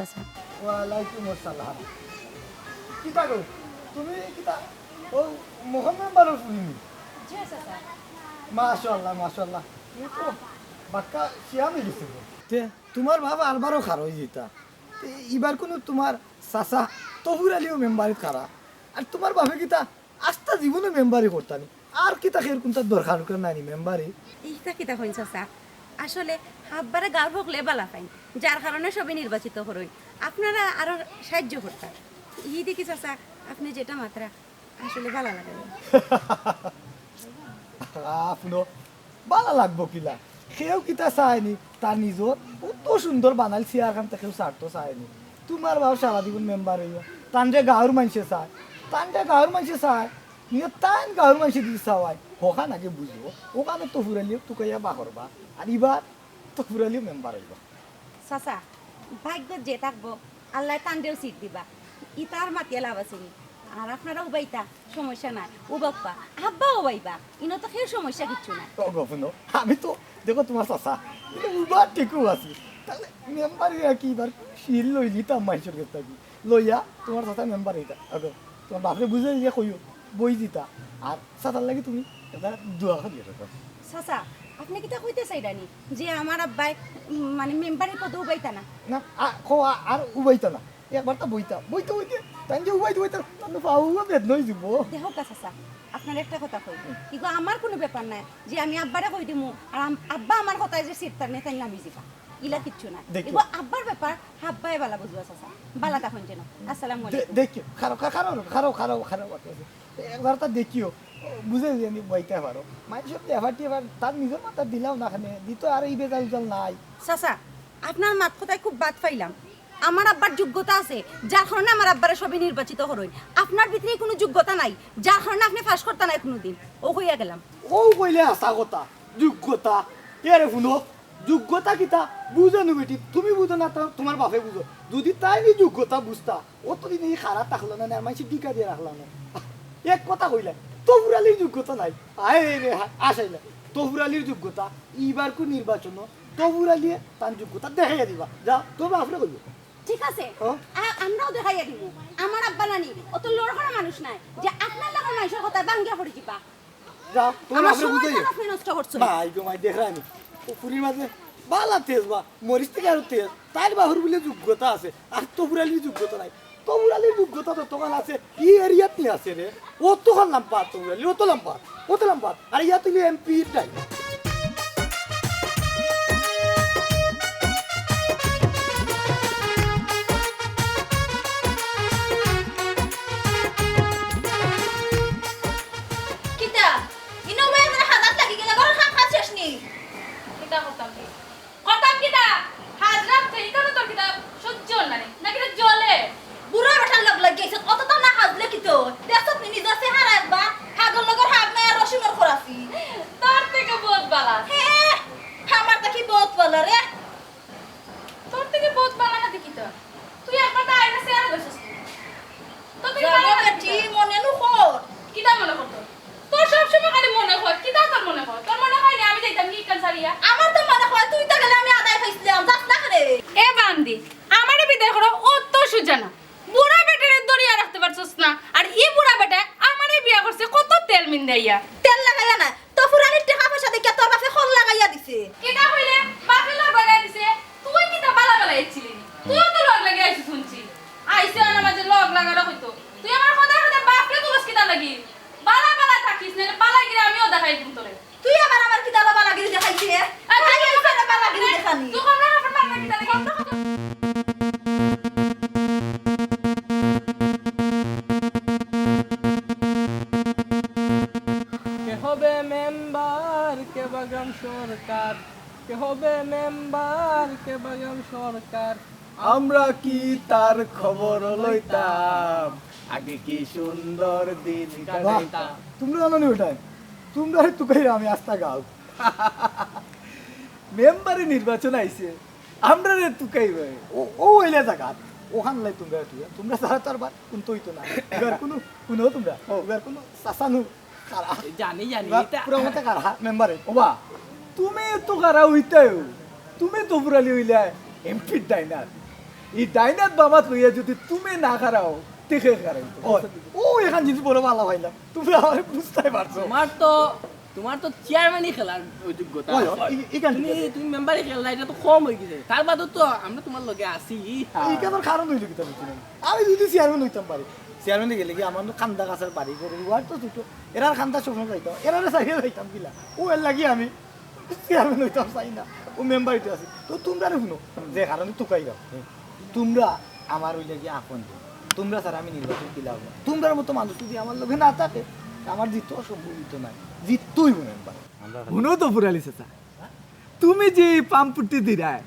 চাচা। ওয়ালাইকুম আসসালাম। কিতা গো তুমি কিতা ও মোহন মেম্বারের শুনিনি? জি চাচা। মাশাআল্লাহ মাশাআল্লাহ, তুমি তো বাক্কা শিয়ামে গেছে গো। তে তোমার বাবা আরবারও খার হয়ে যেতা, এবার কোনো তোমার চাচা তফুর আলীও মেম্বারিত খারা, আর তোমার বাপে কিতা আস্তা জীবনে মেম্বারি করতানি, আর কিতা খের কোনটা দরকার নাই মেম্বারি। এইটা কিতা হইন চাচা, আসলে হাব্বারে গাঁর হকলে বালা পাইন, যার কারণে সবাই নির্বাচিত করই, আপনারা আরো সাহায্য করতেন। ই দেখি চাচা আপনি যেটা মাত্রা আসলে ভালো লাগে না। আপনো ভালো লাগবো কিলা, সেও কিতা চায়নি তার নিজর কত সুন্দর বানাল চেয়ারখান কেউ সারত চায়নি। তোমার বাবা সারা জীবন মেম্বার হইয়া তান যে গাঁর মানুষে চায়, তান যে গাঁর মানুষে চায় নিয়ে তান গাঁর মানুষে দিয়ে চাওয়ায় হোকা নাকি বুঝবো, ওখানে তো ফুরালিও টুকাইয়া বা করবা, আর এবার তো ফুরালিও মেম্বার হইবা। চাচা ভাগ্য যে থাকবো আল্লাহ তান্ডেও সিট দিবা, ই তার মাতিয়ে লাভ আছে নি। আর আপনারা উবাইতা সমস্যা নাই, উবাপ্পা হাব্বা উবাইবা, ইনো তো সেই সমস্যা কিচ্ছু নাই। ও গোপন আমি তো দেখো তোমার চাচা উবার ঠিকও আছি, তাহলে মেম্বার কি এবার শিল লইলি তো মানুষের কাছ থাকি লইয়া তোমার চাচা মেম্বার হইতা, আগো তোমার বাপরে বুঝে দিয়ে কইও বই দিতা, আর চাচার লাগে তুমি এটা দোয়া দিয়ে রাখো। চাচা আপনি কিতা কইতে চাইরানি যে আমার আব্বাই মানে মেম্বারের পদে উবাইতা না? না আর উবাইতা না, একবার তো বইতা বইতে বইতে তাই যে উবাইতে বইতা তাহলে পাওয়া বেদ নই যাব। দেখো চাচা আপনার একটা কথা কই, ইগো আমার কোনো ব্যাপার নাই যে আমি আব্বারে কই দিমু আর আব্বা আমার কথায় যে সিট তার নেতা নামি যাবা, ইলা কিচ্ছু নাই। ইগো আব্বার ব্যাপার, আব্বাই বালা বুঝবা চাচা, বালা তখন যেন। আসসালামু আলাইকুম। দেখিও খারাপ খারাপ খারাপ খারাপ খারাপ একবার তা দেখিও বুঝে জানি বইতে পারো মানুষের এবারটি এবার তার নিজের মাথা দিলাম না খানে দিত, আর এই বেজাল উজাল নাই। চাচা আপনার মাত কথায় খুব বাদ পাইলাম, আমার আব্বার যোগ্যতা আছে যার কারণে আমার আব্বারে সবাই নির্বাচিত করইন, আপনার ভিতরে কোনো যোগ্যতা নাই যার কারণে আপনি ফাঁস করতে নাই কোনোদিন, ও হইয়া গেলাম। ও কইলে আসা কথা যোগ্যতা এরে শুনো, যোগ্যতা কিতা বুঝো নি বেটি, তুমি বুঝো না তোমার বাপে বুঝো, যদি তাই নি যোগ্যতা বুঝতা অতদিন এই খারাপ থাকলো না আর মানুষ টিকা দিয়ে রাখলাম না। এক কথা কইলে তফুরালির যোগ্যতা নাই, আয় রে আসাইলে তফুরালির যোগ্যতা এইবার কো নির্বাচন তফুরালিয়ে তার যোগ্যতা দেখাইয়া দিবা, যা তোর বাপরে কইব। ঠিক আছে আমরাও দেখাইয়া দিব, আমার আব্বা নানি অত লড় করা মানুষ নাই যে আপনার লাগা মানুষের কথা বাঙ্গিয়া পড়ে দিবা। যা তোর বাপরে বুঝাই আপনি নষ্ট করছেন ভাই গো মাই দেখানি পুকুরির মাঝে বালা তেজ বা মরিচ থেকে আরো তেজ, তার বাহুর বলে যোগ্যতা আছে আর তবুরালির যোগ্যতা নাই। তবুরালির যোগ্যতা তো তখন আছে ই এরিয়াত নিয়ে আছে রে, ও তখন লাম্পাত তবুরালি ও তো লাম্পাত আর ইয়া তুই এমপি টাই। তেল লাগাইয়া না তো ফুরানির টাকা পয়সা দেখে তোর বাপে খল লাগাইয়া দিছে। কেটা হইলে বাপে লাগাইয়া দিছে, তুই কিটা বালা বালা আইছিলি, তুইও তো লগ লাগি আইছিস শুনছি, আইছে না মাঝে লগ লাগানো হইতো, তুই আমার কথা কথা বাপরে তুলস কিটা লাগি, বালা বালা থাকিস না বালা গিরে আমিও দেখাই দিম তোরে। তুই আবার আমার কিটা বালা গিরি দেখাইছিস? আই এখানে বালা গিরি দেখানি তুই কোন না বালা কিটা দেখাই। হবে মেম্বার কে বাগাম সরকার, কে হবে মেম্বার কে বাগাম সরকার, আমরা কি তার খবর লইতাম, আগে কি সুন্দর দিন কাটাইতাম। তোমরা জানো নি ওটাই, তোমরা তুকাই আমি আস্তা গাও মেম্বারে নির্বাচন আইছে আমরা রে তুকাই ভাই ও হইলে জায়গা ওখান লাই তোমরা সারা তার বার কোন তো হইতো না, এবার কোনো তোমরা এবার কোনো সাসানু জানি জানি পুরো মতে কারা মেম্বারে ওবা তুমি তো কারা হইতাও, তুমি তো পুরালি হইলা এমপি ডাইনার, এই ডাইনাত বামাত লইয়া যদি তুমি না খারাও দেখে খারাই ও এখান জিনিস বড় ভালো পাইলাম তুমি আমার বুঝতে পারছো তোমার তো চেয়ারম্যানই খেলার যোগ্যতা এখান তুমি মেম্বারই খেলা এটা তো কম হয়ে গেছে তার বাদে তো আমরা তোমার লগে আছি এইখানের কারণ হইল কি তুমি আমি যদি চেয়ারম্যান হইতাম পারি চেয়ারম্যানে গেলে কি আমার খান্দা গাছের বাড়ি করে ওয়ার তো দুটো এরার খান্দা সবসময় যাইতাম এরারে চাইলে যাইতাম কিলা ও এর লাগি আমি চেয়ারম্যান হইতাম চাই না ও মেম্বার হইতে আছি তো তোমরা শুনো যে কারণে তুকাই যাও তোমরা আমার ওই লাগি আপন তোমরা স্যার আমি নির্বাচন দিলাম না তোমরার মতো মানুষ যদি আমার লোকে না থাকে আমার জিতও সম্ভবিত নাই জিততই মেম্বার শুনো তো ফুরালি চাচা তুমি যে এই পাম্পুটি দিরায়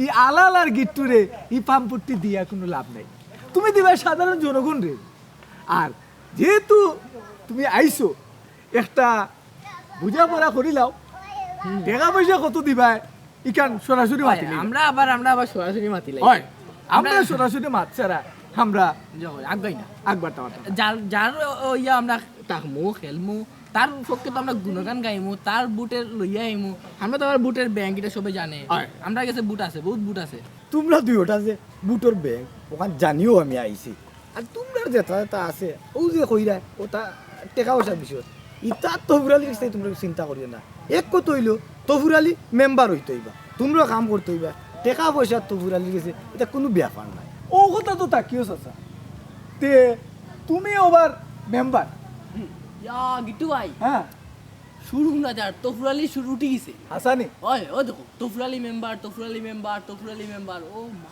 এই আলাল আর গিট্টুরে এই পাম্পুটি দিয়া কোনো লাভ নাই তুমি দিবা সাধারণ জনগণ রে আর যেহেতু তুমি আইছো একটা বুঝাপড়া করিলাও টাকা পয়সা কত দিবা ইখান সরাসরি মাতি আমরা আবার সরাসরি মাতি লাই হয় আমরা সরাসরি মাত ছাড়া আমরা আগাই না আকবার যার ইয়া আমরা তাকমু খেলমু তার পক্ষে তো আমরা গুণগান গাইমু তার বুটের লইয়া আইমু আমরা তো আবার বুটের ব্যাংক এটা সবাই জানে আমরা কাছে বুট আছে বহুত বুট আছে তোমরা দুই ওটা যে বুটোর ব্যাগ ওখান জানিও আমি আইছি আর তোমরা যেটা আছে ও যে কইরা ওটা টেকা পয়সার বিষয় ইটা তফুরালি তোমরা চিন্তা করিও না এক কত হইলো তফুরালি মেম্বার হইতে হইবা তোমরা কাম করতে হইবা টেকা পয়সা তফুরালি গেছে এটা কোনো ব্যাপার নাই ও কথা তো তাকিও চাচা তে তুমি ওভার মেম্বার ইয়া গিট্টু ভাই হ্যাঁ শুরু না যার তফুরালি শুরু উঠে গেছে হাসানি ওই ও দেখো তফুরালি মেম্বার ও মা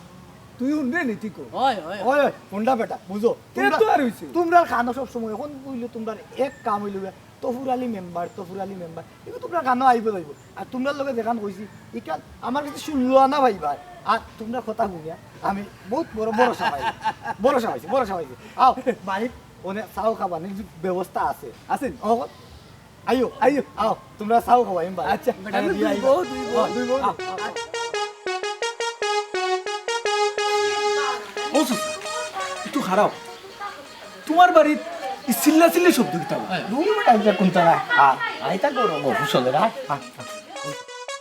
তুই উনরে নীতি কো ওই ওই ওই কোনটা বেটা বুঝো তে তো আর হইছে তোমরা খানো সব সময় এখন বুঝলো তোমরা এক কাম হইলো তফুরালি মেম্বার এগুলো তোমরা গানো আইব যাইব আর তোমরা লগে দেখান কইছি ইকান আমার কাছে শুনলো না ভাই ভাই আর তোমরা কথা শুনিয়া আমি বহুত বড় সামাইছি আও বাড়িত ওনে চাও খাবানির ব্যবস্থা আছে আছেন ও আইও আও তোমরা চাও খাবাই ভাই আচ্ছা বেটা দুই বউ ও সুসা একটু খারাপ তোমার বাড়ির চিল্লা শব্দ কিতা দুই বেটা কোনটা হ্যাঁ আইতা গরম ফুসলে না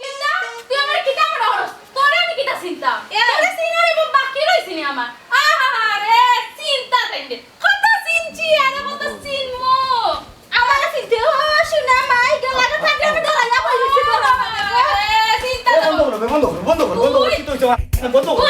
কিতা তুই আমার কিতা মনে হস তোরে আমি কিতা চিন্তা তোরে চিনারে বাকি রইছি নি আমার আরে চিন্তা তাইলে কত চিনছি আরে কত চিনমু আমার চিনতে ও শুনা মাই গলাটা থাকে আমি ধরাইয়া বলছি চিন্তা বন্ধ কর কি তো বন্ধ কর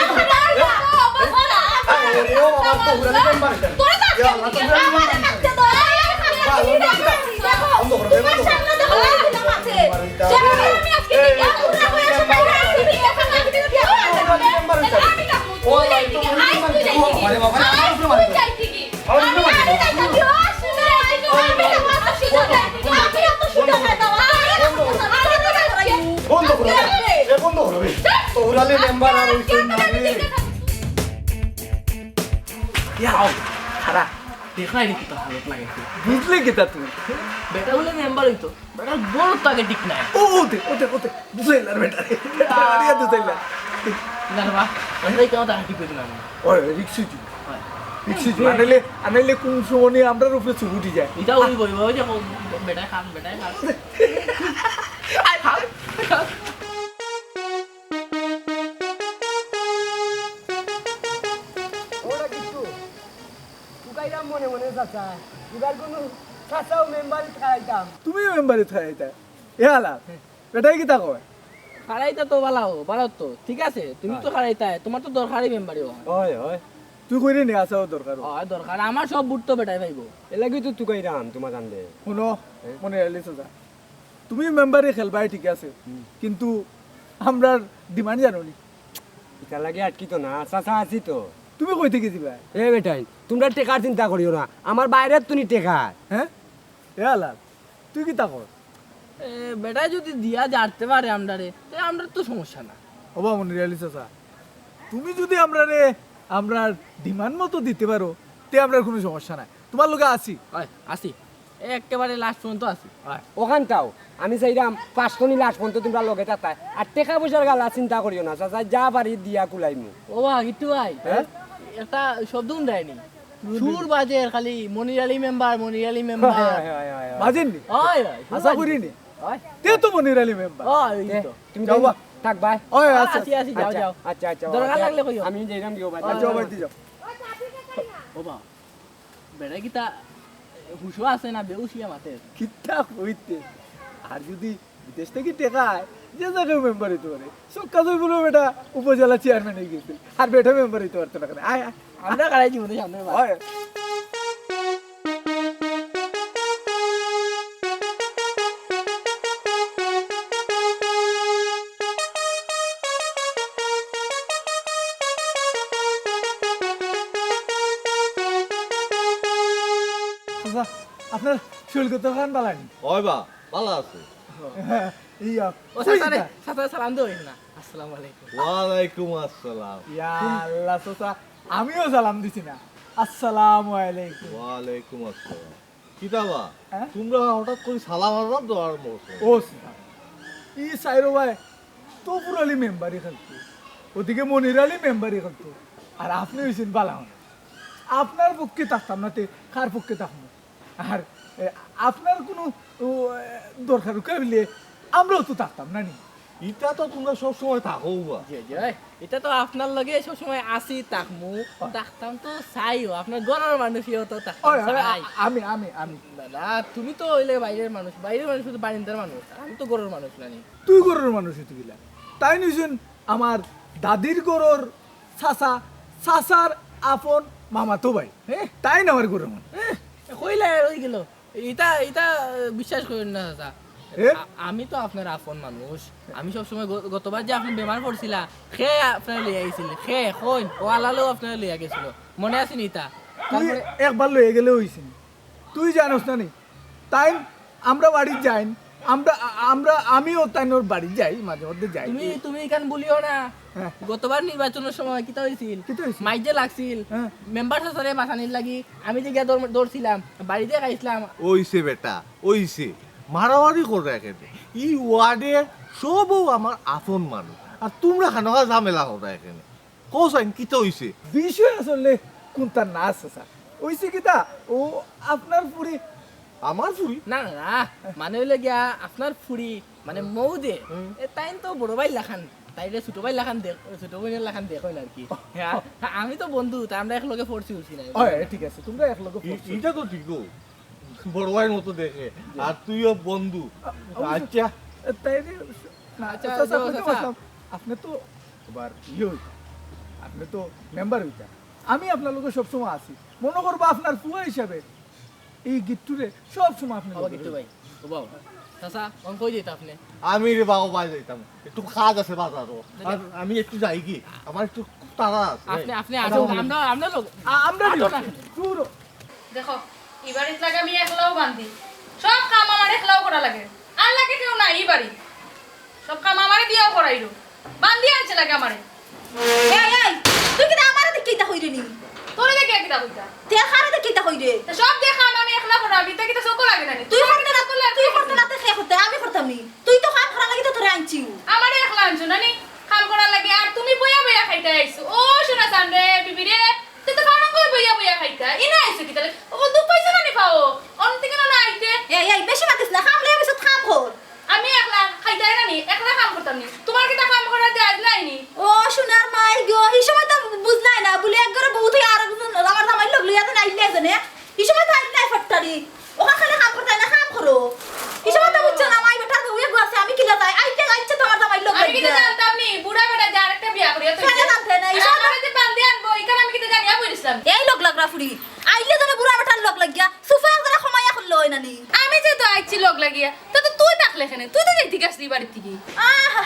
দেখাই নাকি তো হালত লাগাইছে বুঝলে কিতা তুমি বেটা হলে মেম্বার হইতো বেটার বড় তো আগে ঠিক নাই ওতে বুঝাইলার বেটা আরিয়া দুসাইলা না বা আমরাই কেমন হাঁটি করে দিলাম ওই রিক্সুজি আনাইলে কোন সময় আমরা উপরে ছুটি যায় এটা ওই বই যে বেটায় খান মনে চাচা এবার কোনো চাচাও মেম্বারে খাইতাম তুমিও মেম্বারে থাইতা এ আলা বেটাই কিতা কয় খারাইতা তো বালাও তো ঠিক আছে তুমি তো খারাইতা তোমার তো দরকারই মেম্বারই হয় তুই কইরে নি আসাও দরকার দরকার আমার সব বুট তো বেটাই পাইবো এলাকি তো তুকাই রাম তোমার কান্দে শুনো মনে রাখলিস যা তুমি মেম্বারে খেলবাই ঠিক আছে কিন্তু আমরা ডিমান্ড জানো নি এটা লাগে আটকি তো না চাচা আছি তো তুমি কই থেকে দিবা এ বেটাই তোমরা টেকার চিন্তা করিও না আমার বাইরের তুমি টেকা হ্যাঁ এ আলা তুই কিতা কর বেটাই যদি দিয়া জানতে পারে আমরা তো সমস্যা না ওবা মনে রাখলিস যা তুমি যদি আমরা ডিমান্ড মতো দিতে পারো তে আমরা কোনো সমস্যা নাই তোমার লোকে আসি একেবারে লাস্ট পর্যন্ত আসি ওখানটাও আমি চাইলাম 500 লাস্ট পর্যন্ত তোমরা লগে তাতায় আর টেকা পয়সার গালা চিন্তা করিও না চাচা যা পারি দিয়া কুলাইমু ও বা গিট্টু ভাই একটা শব্দ দেয়নি সুর বাজে খালি মনির আলী মেম্বার বাজেননি হয় আশা করিনি তে তো মনির আলী মেম্বার তুমি যাও বা থাক ভাই ওই আচ্ছা আসি আসি যাও যাও আচ্ছা আচ্ছা দরকার লাগলে কইও আমি যাইরাম দিও ভাই যাও ভাই যাও ও বা বেড়া কিতা হুশো আছে না বেউসিয়া মাতে কিতা হইতে আর যদি বিদেশ থেকে টেকায় যে জায়গায় মেম্বার হইতে পারে সব কাজ বলো বেটা উপজেলা চেয়ারম্যান হয়ে গেছিল আর বেটা মেম্বার হইতে পারতো না আয় আয় আমরা কারাই জীবনে সামনে ওই আপনার শুল্ক তো খান বালানি ওই বা ভালো আছে ইয়া ও সাসারে সাসারে সালাম দিও না আসসালামু আলাইকুম ওয়ালাইকুম আসসালাম ইয়া আল্লাহ সোসা আমিও সালাম দিছি না আসসালামু আলাইকুম ওয়ালাইকুম আসসালাম কিতাবা হ্যাঁ? তোমরা হঠাৎ করে সালাম আরব দেওয়ার মতো ও সোসা ই সাইরো ভাই তফুর আলী মেম্বারই খেলতো ওদিকে মনির আলী মেম্বারই খেলতো আর আপনি হয়েছেন বালাহন আপনার পক্ষে থাকতাম না তে কার পক্ষে থাকবো আর আপনার কোনো দরকার কাবিলে আমরাও তো থাকতাম না নি ইটা তো তোমরা সব সময় থাকো বা জি জি এটা তো আপনার লগে সব সময় আসি তাকমু তাকতাম তো চাইও আপনার ঘরের মানুষইও তো তাকতাম চাই আমি আমি আমি দাদা তুমি তো হইলে বাইরের মানুষ শুধু বারিন্দার মানুষ আমি তো ঘরের মানুষ নানি তুই গরুর মানুষ হইতে গেলা তাই নিছেন আমার দাদির গরুর চাচা চাচার আপন মামা তো ভাই হ্যাঁ তাই না আমার গরুর মানুষ কইলে হই গেল এটা এটা বিশ্বাস করেন না দাদা এ? আমি তো আপনার আপন মানুষ আমি সবসময় গতবার যে আপনি বেমার পড়ছিলা সে আপনার লিয়ে আইছিল সে কই ও আলালেও আপনার লিয়ে গেছিল মনে আছে নি তা তুই একবার লয়ে গেলে হইছে তুই জানোস না নি তাই আমরা বাড়ি যাই আমরা আমরা আমিও তাইনোর বাড়ি যাই মাঝে মধ্যে যাই তুমি তুমি এখান বলিও না হ্যাঁ। গতবার নির্বাচনের সময় কিতা হইছিল কিতা হইছিল? মাইজে লাগছিল হ্যাঁ। মেম্বার সাসারে বাসানির লাগি আমি যে গিয়া দৌড়ছিলাম বাড়িতে খাইছিলাম ওইছে বেটা ওইছে মারামারি করে এখানে ই ওয়ার্ডে সবও আমার আপন মানুষ আর তোমরা খানোয়া ঝামেলা হতো এখানে কোসাইন কি তো হইছে বিষয় আসলে কোনটা না আছে স্যার হইছে কিতা ও আপনার পুরি আমার ফুরি না না না মানে হইলে গিয়া আপনার ফুড়ি মানে মৌ দে তাই তো বড় ভাই লাখান তাইলে ছোট ভাই লাখান দেখ ছোট বোনের লাখান দেখো আর কি হ্যাঁ, আমি তো বন্ধু তা আমরা একলগে পড়ছি উঠছি না ওই ঠিক আছে তোমরা এক লগে এটা তো ঠিক বড় ভাইয়ের মতো দেখে আর তুইও বন্ধু আচ্ছা তাই না আচ্ছা, আচ্ছা যাও, চাচা। আপনি তো এবার ইয়ে হইতা আপনি তো মেম্বার হইতা আমি আপনার লোকে সবসময় আছি মনে করবো আপনার ফুয়া হিসাবে এই গিট্টুরে সবসময় আপনি বাবা গিট্টু ভাই ও বাবা চাচা অন কই দিত আপনি আমি রে বাবা বাই যাইতাম একটু কাজ আছে বাজারও আর আমি একটু যাই কি আমার একটু তাড়া আছে আপনি আপনি আসুন আমরা লোক আমরা দূর দেখো এবারিত লাগে আমি একলাও বান্ধি সব কাম আমার একলাও করা লাগে আর লাগে কেউ না এই বাড়ি সব কাম আমারে দিয়েও করাইলো বান্ধি আনছে লাগে আমারে এই এই তুই কি আমারে দেখি তা হইরে নি তোরে দেখে কিতা কইতা তে খারে দেখি তা হইরে তা সব দেখা আমি একলা করাবি তা কিতা চোখ লাগে না তুই করতে না তুই করতে না তে করতে আমি করতাম নি তুই তো খান খারা লাগি তো তোরে আনছি আমারে একলা আনছো নানি কাম করার লাগে আর তুমি বইয়া বইয়া খাইতে আইছো ও শোনা সান রে বিবি রে তুই তো খানা কই বইয়া বইয়া খাইতা ইনা আইছো কি তাহলে ও দু পয়সা না পাও অন থেকে না আইতে এই এই বেশি মাতিস না খাম লয়ে বিসত খাম খোর আমি একলা খাইতে আই নানি একলা কাম করতাম নি তোমার কিতা কাম করার দেজ নাইনি ও সোনার মাই গো এই সময় তো বুঝ নাই না বলে একবারে বহুত হই আর আমার জামাই লোক লইয়া দেন আইলে জানে এই সময় তো আইলে নাই ফট্টারি ওখা খালি কাম করতে না কাম করো এই সময় তো বুঝছ না মাই বেটা ওই গো আছে আমি কিলা যাই আইতে আইছে তোমার জামাই লোক আমি কিতা জানতাম নি বুড়া বেটা যার একটা বিয়া করিয়া তুই কেন জানতে না এই সময় আমারে যে বান্ধি আনবো ইকান আমি কিতা জানিয়া বইছিলাম এই লোক লাগরা ফুরি আইলে জানে বুড়া বেটার লোক লাগিয়া সুফা একজনে খমাইয়া করলো ওই নানি আমি যে তো আইছি লোক লাগিয়া তো তুই থাকলে এখানে তুই তো যাই থেকে আসলি বাড়ির থেকে আহা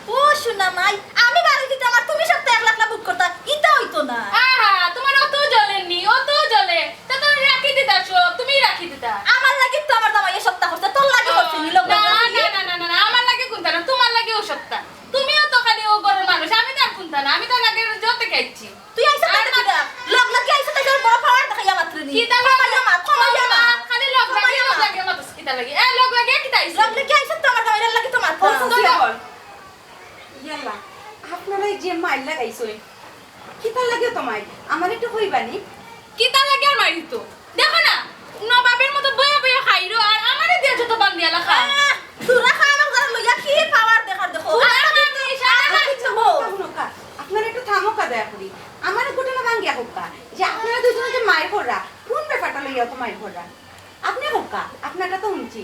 ও সোনা মাই আমি বাড়ি দিতে আমার তুমি সপ্তাহে 1 লাখ না বুক করতা ইটা হইতো না আহা তোমার অত জ্বলেননি অত জ্বলে তা তো রাখি দিতা সব তুমি রাখি দিতা আমার লাগি তো আমার জামাই এই সপ্তাহ করতে তোর লাগি করছিস নি লোক না লাগরা না না না না আমার লাগে কোনটা না তোমার লাগে ও সত্তা তুমিও তো খালি ও গরুর মানুষ আমি তো আর কোনটা না আমি তো লাগে যত খাইছি তুই আইসা তাই কিডা লোক লাগি আইসা তাই বড় পাওয়ার দেখাইয়া মাত্র নি কি তা খমাইয়া মা খমাইয়া মা খালি লোক লাগে মত কি তা লাগে এ লোক লাগে কি তাইছ লোক লাগি আইসা তো আমার জামাইয়ের লাগি তো মাত্র ইয়াল্লা আপনারা এই যে মাইল লাগাইছই কিতা লাগে তোমায় আমার একটু কইবানি কি তা লাগে আর মারি তো দেখো না নবাবের মতো বইয়া বইয়া খাইরো আর আমারে দিয়ে যত বান্দিয়া লাগা তোরা খা আমার জান লইয়া কি পাওয়ার দেখার দেখো করা আপনি হোকা আপনারটা তো শুনছি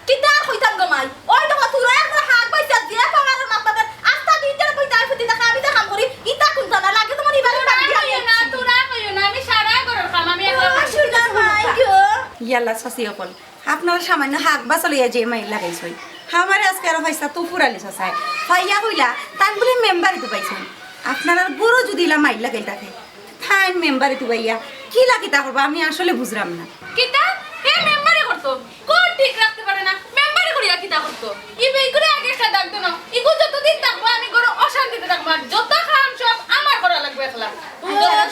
কিতা কইতাম গো মাই ওই দেখো তুই একটা হাত বাইসা দিয়া পাওয়ার না পাবে আস্তা দিতে কইতা ফুটি দেখা আমি দেখা করি ইতা কোন জানা লাগে তোমার ইবারে না তোরা কইও না আমি সারা করর কাম আমি একলা শুনা ভাই গো ইয়াল্লা সাসি অকল আপনার সামান্য হাক বাসলিয়া যে মাইল লাগাইছই আমারে আজকে আর পয়সা তো ফুরালি সাসায় ফাইয়া কইলা তান বলে মেম্বারই তো পাইছেন আপনার আর গরু যদি লা মাইল লাগাই থাকে ফাইন মেম্বারই তো ভাইয়া কি লাগিতা করবা আমি আসলে বুঝলাম না কিতা হে মেম্বারি করতো কোন ঠিক রাখতে পারে না মেম্বারি করিয়া কিতা করতো ইবে করে আগে একটা ডাক দেন ইগো যতদিন থাকবো আমি গরু অশান্তিতে থাকবো আর যত খাম সব আমার করা লাগবে একলা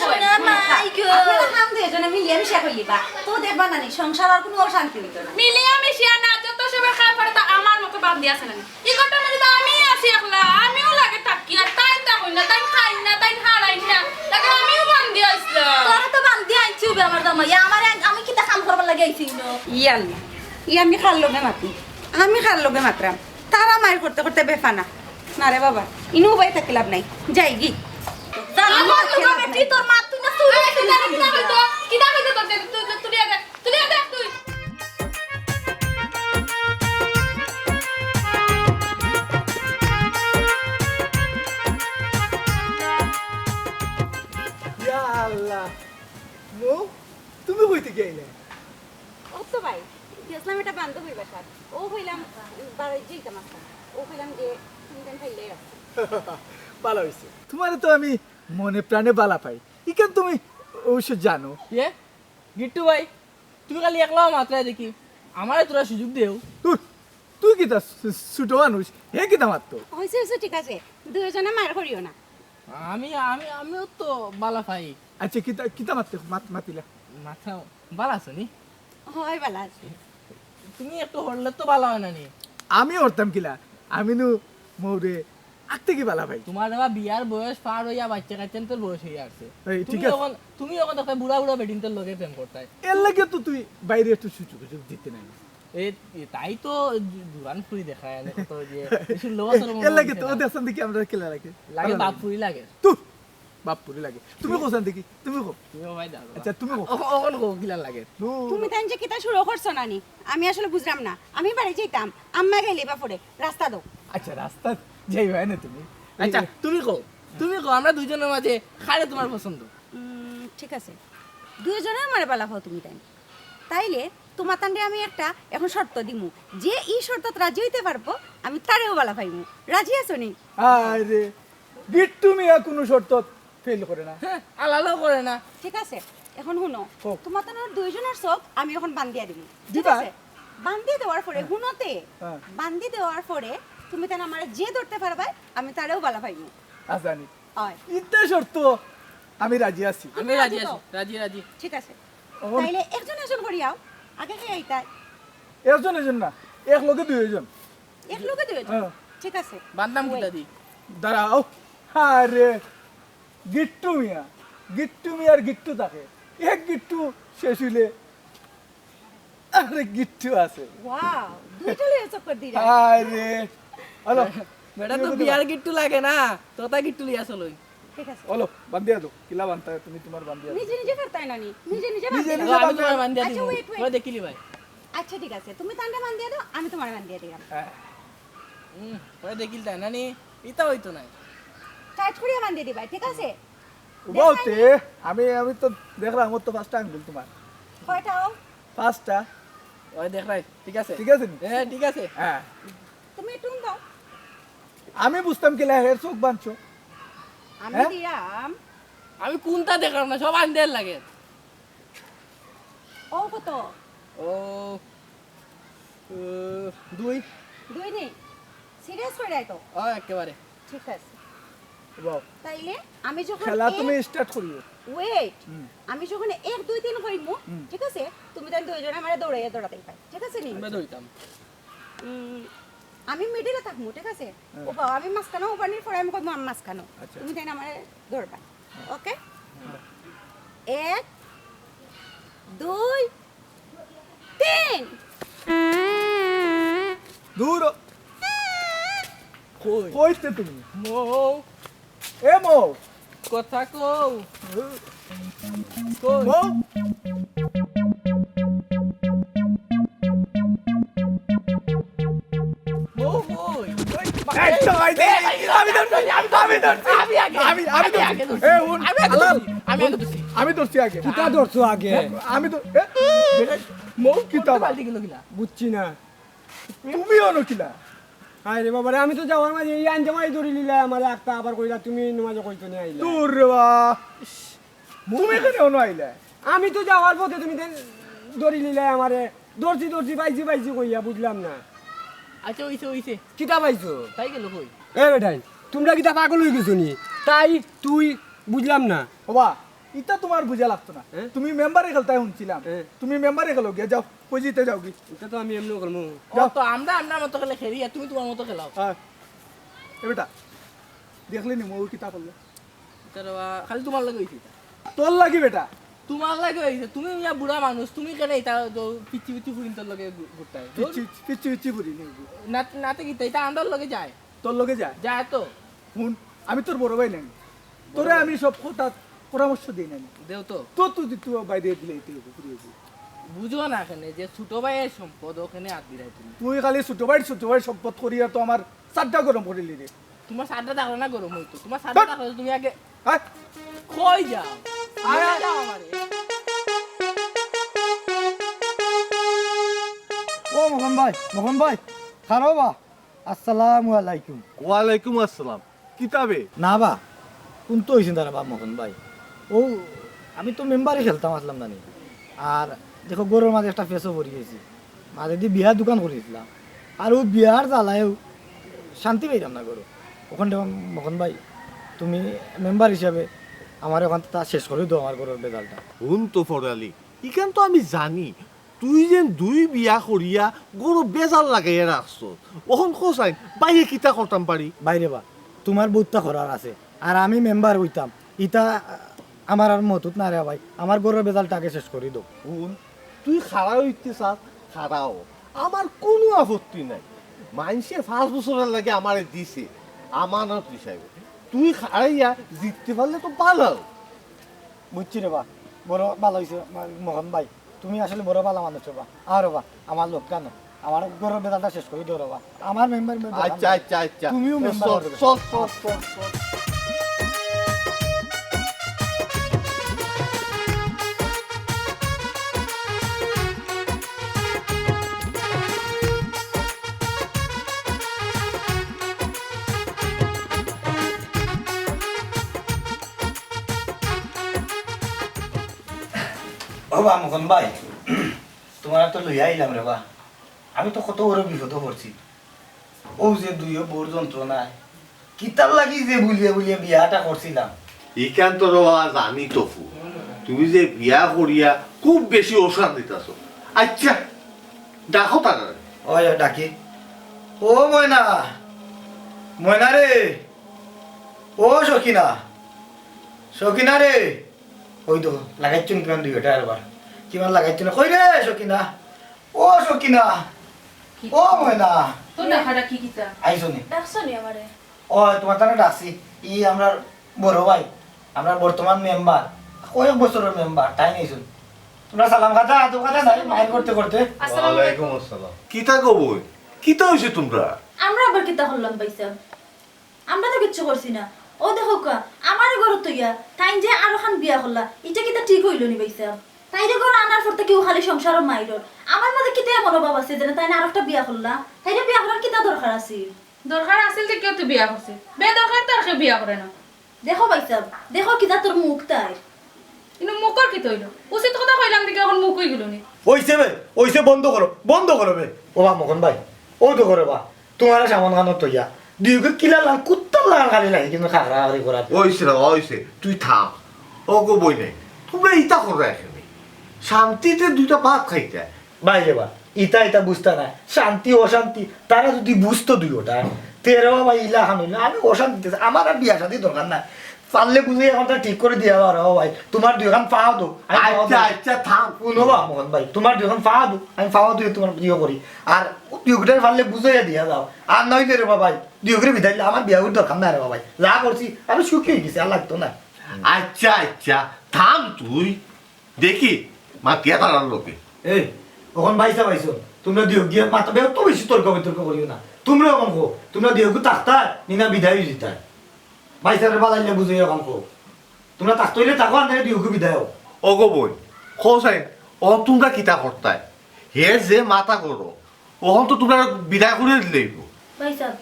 শোনা মাই গো আপনারা কাম দিয়ে জন্য মিলিয়ে মিশা কইবা তো দেখবা না সংসার আর কোনো অশান্তি হইতো না মিলিয়া মিশিয়া না যত সবের খাম পড়ে তা আমার মতো বাদ দিয়া আছে না ই কথা মানে তো আমি আছি একলা আমিও লাগে থাকি আর তাই তা কই না তাই খাই না তাই হারাই না লাগে আমিও বান দিয়া আইছিলাম তোরা তো বান দিয়া আইছিস আমার দামাই আমার আমি কিতা কাম করবার লাগে আইছি না ইয়াল্লা ই আমি খার লগে মাতি আমি খার লগে মাত্রাম তারা মাইর করতে করতে বেফানা না রে বাবা ইনু বাই থাকি লাভ নাই যাই গি আমার লোক বেটি তোর মা তুই না তুই কিতা হইতো কিতা হইতো তোর তুই দেখ তুই ইয়া আল্লাহ মো তুমি কইতে গেলে ও তো ভাই গেছলাম এটা বান্ধবী বাসার ও কইলাম বাড়ি যাইতাম আসতাম ও কইলাম যে তুমি কেন খাইলে ভালো হয়েছে তোমার তো আমি মনে প্রাণে বালা পাই ইকেন তুমি অবশ্য জানো ইয়ে গিট্টু ভাই তুমি খালি একলা মাত্রায় দেখি আমারে তোরা সুযোগ দেও তুই কি তা ছোট মানুষ হে কি তা মারতো হয়েছে হয়েছে ঠিক আছে দুজনে মার করিও না আমিও তো বালা পাই আচ্ছা কিতা মারতে মাতিলা মাথা বালা আছে নি হয় বালা আছে তুমি একটু হরলে তো বালা হয় না নি আমি হরতাম কিলা আমি নু মৌরে আত্তে কি বালা ভাই তোমার বাবা বিয়ার বয়স পার হইয়া বাচ্চা কাচ্চা তোর বয়স হয়ে আসছে এই, ঠিক আছে। তুমি এখন একটা বুড়া বুড়া বেডিন তোর লগে প্রেম করতাই এর লাগে তো তুই বাইরে একটু সুযোগ দিতে নাই তাই তো দুরান ফুরি দেখায় না কত যে কিছু লোক এর লাগে তো দেখছেন দেখি আমরা খেলা লাগে লাগে বাপ ফুরি লাগে তুই বাপুরি লাগে তুমি কোসান দেখি তুমি কো তুমি ভাই দাও আচ্ছা তুমি কো ওখন কো কিলা লাগে তুমি তাই যে কিতা শুরু করছো না নি আমি আসলে বুঝলাম না আমি বাড়ি যাইতাম আম্মা গেলে বা পড়ে রাস্তা দাও আচ্ছা রাস্তা যাই হয় না তুমি আচ্ছা তুমি কো আমরা দুইজনের মাঝে খারে তোমার পছন্দ ঠিক আছে দুইজনের মারে বালা খাও তুমি তাইলে তোমার তান্ডে আমি একটা এখন শর্ত দিমু যে এই শর্তত রাজি হইতে পারবো আমি তারেও বালা পাইমু রাজি আছো নি আরে গিট্টু মিয়া কোনো শর্ত ফেল করে না হ্যাঁ আলাদা করে না ঠিক আছে এখন শুনো হোক। তোমার তানোর দুইজনের চোখ আমি এখন বান্ধিয়া দিমু ঠিক দিবা? আছে বান্ধি দেওয়ার পরে শুনোতে হ্যাঁ। বান্ধি দেওয়ার পরে তুমি তান আমারে যে ধরতে পারবে আমি তারেও বালা পাইমু আজানি হয় ইত্যা শর্ত আমি রাজি আছি আমি রাজি আছি রাজি ঠিক আছে এখন- তাইলে একজন একজন করিয়াও আগে কে আইতাই একজন না এক লগে দুইজন এক লোকে দুইজন হ্যাঁ। ঠিক আছে বান্দাম কিলা দি দাঁড়াও আরে গিট্টু মিয়ার গিট্টু থাকে এক গিট্টু শেষ হইলে আরে গিট্টু আছে ওয়াও দুইটা লিয়ে চক্কর দিরা আরে হলো বেটা তো বিয়ার গিট্টু লাগে না তোতা গিট্টু লিয়া চলই ঠিক আছে হলো বান্ধিয়া দাও কিলা বানতা তুমি তোমার বান্ধিয়া দাও নিজে নিজে পারতাই না নি নিজে নিজে নিজে বান্ধিয়া নিজে দাও। আমি তোমার বান্দিয়া আচ্ছা, দিমু wait, wait. ওই দেখিলি ভাই আচ্ছা ঠিক আছে তুমি তান্ডা বান্ধিয়া দাও আমি তোমার বান্ধিয়া দিলাম হ্যাঁ। ওই দেখিল তাই না নি ইতা হইতো না টাইট করিয়া বান্ধিয়ে দিবা ঠিক আছে বলতে আমি তো দেখলাম আমার তো পাঁচটা আঙ্গুল তোমার কয়টাও পাঁচটা ওই দেখ রাই ঠিক আছে ঠিক আছে নি? হ্যাঁ ঠিক আছে হ্যাঁ তুমি টুন দাও আমি বুঝতাম কি হের চোখ বাঁধছো আমি হ্যাঁ? দিলাম আমি কোনটা দেখলাম না সব আন্দের লাগে ও কত ও দুই দুই নেই সিরিয়াস করে তো ও একেবারে ঠিক আছে বাও তাইলে আমি যখন খেলা তুমি স্টার্ট করিও ওয়েট আমি যখন 1 2 3 কইমু ঠিক আছে তুমি তাই দুইজন আমারে দৌড়াতেই পাই ঠিক আছে নি আমরা ধরিতাম আমি মিডিলে থাকমু ঠিক আছে ও বাবা আমি মাঝখানে ওপানির পরে আমি কইমু আমি মাঝখানে আচ্ছা। তুমি তাই আমারে ধরবা ওকে 1 2 3 দূর কই কইতে তুমি মো এ মো কথা কও কই মো আমি ধরছি আগে কিতা ধরছো আগে আমি তো বুঝছি না তুমিও নকিলা আরে রে বাবা রে, আমি তো যাওয়ার মাঝে এই আঞ্জামাই ধরে নিলে আমার একটা আবার কইলা তুমি নমাজ কইতো না আইলা দূর রে বা তুমি এখানে অন্য আইলা আমি তো যাওয়ার পথে তুমি ধরে নিলে আমারে দর্জি বাইজি কইয়া বুঝলাম না আচ্ছা হইছে কিতা পাইছো তাই গেল কই এ বেটাই তোমরা কিতা পাগল হয়ে গেছো নি তাই তুই বুঝলাম না বাবা ইটা তোমার বুঝা লাগতো না হ্যাঁ? তুমি মেম্বারে খেলতাই শুনছিলাম হ্যাঁ। তুমি মেম্বারে খেলো গিয়ে যাও পজিতে যাও কি এটা তো আমি এমনি করবো তো আমরা মতো খেলে খেলি আর তুমি তোমার মতো খেলাও এ বেটা দেখলি নি মৌ কিতা করলো খালি তোমার লাগে হইছে তোর লাগি বেটা তোমার লাগে হইছে তুমি ইয়া বুড়া মানুষ তুমি কেন এটা পিচ্ছি ফুরিন তোর লগে ঘুরতাই পিচ্ছি পুরি নাতে কি এটা আন্ডার লগে যায় তোর লগে যায় যায় তো শুন আমি তোর বড় ভাই নাই তোরে আমি সব কথা পরামর্শ দিই নাই দেও তো তোর তুই বাইরে দিলে বুঝো না এখানে যে ছোট ভাইয়ের সম্পদ ওখানে হাত দিলাই তুমি তুই খালি ছোট ভাই সম্পদ করিয়া তো আমার চারটা গরম করিলি রে তোমার সারটা দেখলো না গরম হইতো তোমার সারটা দেখলো তুমি আগে হ্যাঁ কই যাও আয়া যাও আমারে ও মোহন ভাই খারো বা আসসালামু আলাইকুম ওয়ালাইকুম আসসালাম কিতাবে না বা কোন তো হয়েছেন তারা বা মোহন ভাই ও আমি তো মেম্বারে খেলতাম আসলাম নানি আর দেখো গরুর মাঝে একটা ফেসও ভরি গেছি মাঝে দিয়ে বিয়ার দোকান করেছিলাম আর ও বিয়ার জ্বালায়ও শান্তি পাইতাম না গরু ওখানটা মোহন ভাই তুমি মেম্বার হিসাবে আমার ওখান তা শেষ করে দাও আমার গরুর বেজালটা শুন তো ফরালি ইখান তো আমি জানি তুই যেন দুই বিয়া করিয়া গরু বেজাল লাগাইয়া রাখছ ওখন খোঁচাই বাইরে কিতা করতাম পারি বাইরে বা তোমার বুথটা করার আছে আর আমি মেম্বার হইতাম ইটা আমার আর মতুত না রে ভাই আমার গরুর বেজালটাকে শেষ করে দাও শুন তুই খাড়া হইতে চাস খাড়াও আমার কোনো আপত্তি নাই মানুষে 5 বছরের লাগে আমারে দিছে আমানত হিসাবে তুই খাড়াইয়া জিততে পারলে তো ভালো বুঝছি রে বা বড় ভালো হয়েছে মোহন ভাই তুমি আসলে বড় ভালো মানুষ বা আর বা আমার লোক কেন আমার গরুর বেজালটা শেষ করে দিও রে বা আমার মেম্বার আচ্ছা তুমিও মেম্বার চল ও বা মোহন ভাই তোমার তো লইয়া আইলাম রে বা আমি তো কত বড় বিপদ পড়ছি ও যে দুইও বোর যন্ত্রণায় কিতাব লাগি যে বুলিয়ে বিয়াটা করছিলাম ইখান তো রওয়া জানি তফু তুমি যে বিয়া করিয়া খুব বেশি ওষুধ দিতেছ আচ্ছা দেখো তারা ওই ডাকি ও ময়না রে ও সকিনা রে ওই তো লাগাইছুন কিমান 2 ঘন্টা আরবার কিমান লাগাইছুন কই রে সকিনা ও সকিনা ও ময়না তো দেখাটা কি কিতা আইছো নি দেখছো নি আমারে ও তোমার তানে ডাকছি ই আমরা বড় ভাই আমরা বর্তমান মেম্বার কয়েক বছরের মেম্বার তাই নিয়েছুন তোমরা সালাম খাতা তো কথা নাই মাইল করতে আসসালামু আলাইকুম আসসালাম কিতা কবই কিতা হইছে তোমরা আমরা আবার কিতা করলাম পাইছা আমরা তো কিচ্ছু করছি না ও দেখো কা আমার ঘর তো ইয়া তাই যে আরো খান বিয়া করলা এটা কিতা ঠিক হইল নি পাইছা তাই যে ঘর আনার পর থেকে খালি সংসার মাইরর আমার মাঝে কিতা মনোভাব আছে যে তাই না আরেকটা বিয়া করলা তাই যে বিয়া করার কিতা দরকার আছে দরকার আছিল যে কেউ তো বিয়া করছে বে দরকার তার কে বিয়া করে না দেখো পাইছা দেখো কিতা তোর মুখ তাই কিন্তু মুখর কি তইলো উচিত কথা কইলাম দিকে এখন মুখ হই গেল নি ওইছে বন্ধ করো বে ও বা মোহন ভাই ও তো করে বা তোমার সামান খানো তো ইয়া দুইকে কিলা লাল কুত্তা লাল খালি লাগে কিন্তু খাগড়া খালি করা ওইছে তুই থাম ও কবই নাই তোমরা ইতা করো এখানে শান্তিতে দুইটা ভাত খাইতে বাইরে বা ইটা বুঝতে না শান্তি অশান্তি তারা যদি বুঝতো দুইটা তেরো বা ইলা খামিলা আমি অশান্তি আমার আর বিয়া শান্তি দরকার না পারলে বুঝে এখন ঠিক করে দিয়া আর ভাই তোমার দুইখান পাও তো আচ্ছা থাম শুনবা মোহন ভাই তোমার দুইখান পাও তো আমি পাও তো তোমার বিয়ে করি আর দুইটার পারলে বুঝাইয়া দিয়া যাও আর নয় রে ভাই দুইগুলো বিদাইলে আমার বিয়া করি দরকার না রে ভাই যা করছি আমি সুখী হয়ে গেছি আর লাগতো না আচ্ছা থাম তুই দেখি মা কে তার লোকে এই ওখান পাইছো তোমরা দিও গিয়ে মাথা বেও তো বেশি তর্ক বিতর্ক করিও না তোমরা কম কো তোমরা দিওগু তাকতা নিনা বিদায় দিতা বাইসারে বালাইলে বুঝে কম কো তোমরা তাকতে হইলে তাকো আনতে দিওগু বিদায় অগো বই খোসাই ও তোমরা কিতা করতাই হে যে মাথা করো ওহন তো তোমরা বিদায় করে দিলেই ভাই সাহেব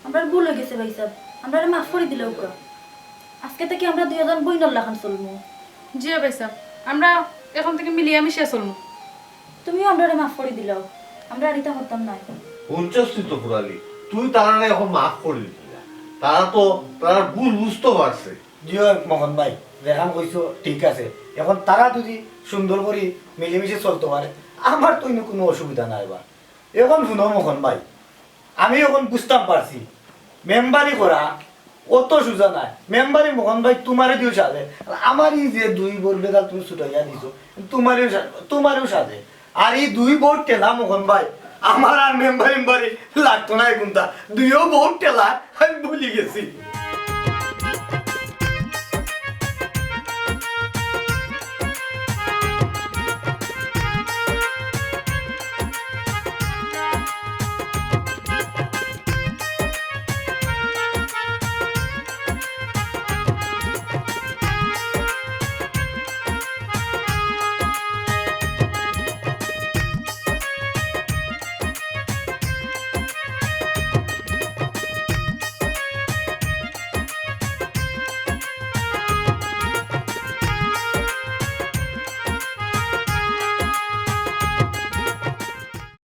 আমরা ভুল হয়ে গেছে ভাই সাহেব আমরা মাফ করে দিলে উপর আজকে থেকে আমরা দুইজন বইনর লাখান চলবো জি ভাই সাহেব আমরা এখন থেকে মিলিয়ে মিশিয়ে চলবো তুমিও আমরা মাফ করে দিলাও আমরা আর এটা করতাম না উনচস্তি তো পুরালি তুই তারা এখন মাফ করে দিলি তারা ভুল বুঝতে পারছে জিও মোহন ভাই যেখান কইছো ঠিক আছে এখন তারা যদি সুন্দর করে মিলেমিশে চলতে পারে আমার তো কোনো অসুবিধা নাই বা এখন শুনো মোহন ভাই আমি এখন বুঝতাম পারছি মেম্বারি করা অত সোজা নাই মেম্বারি মোহন ভাই তোমারে দিও সাজে আমারই যে 2 বোর বেদা তুমি ছুটাইয়া দিছো তোমারও সাজে আর এই 2 বোর টেলা মোহন ভাই আমার আর মেম্বারি লাগতো না কোনটা 2 বোর টেলা আমি ভুলে গেছি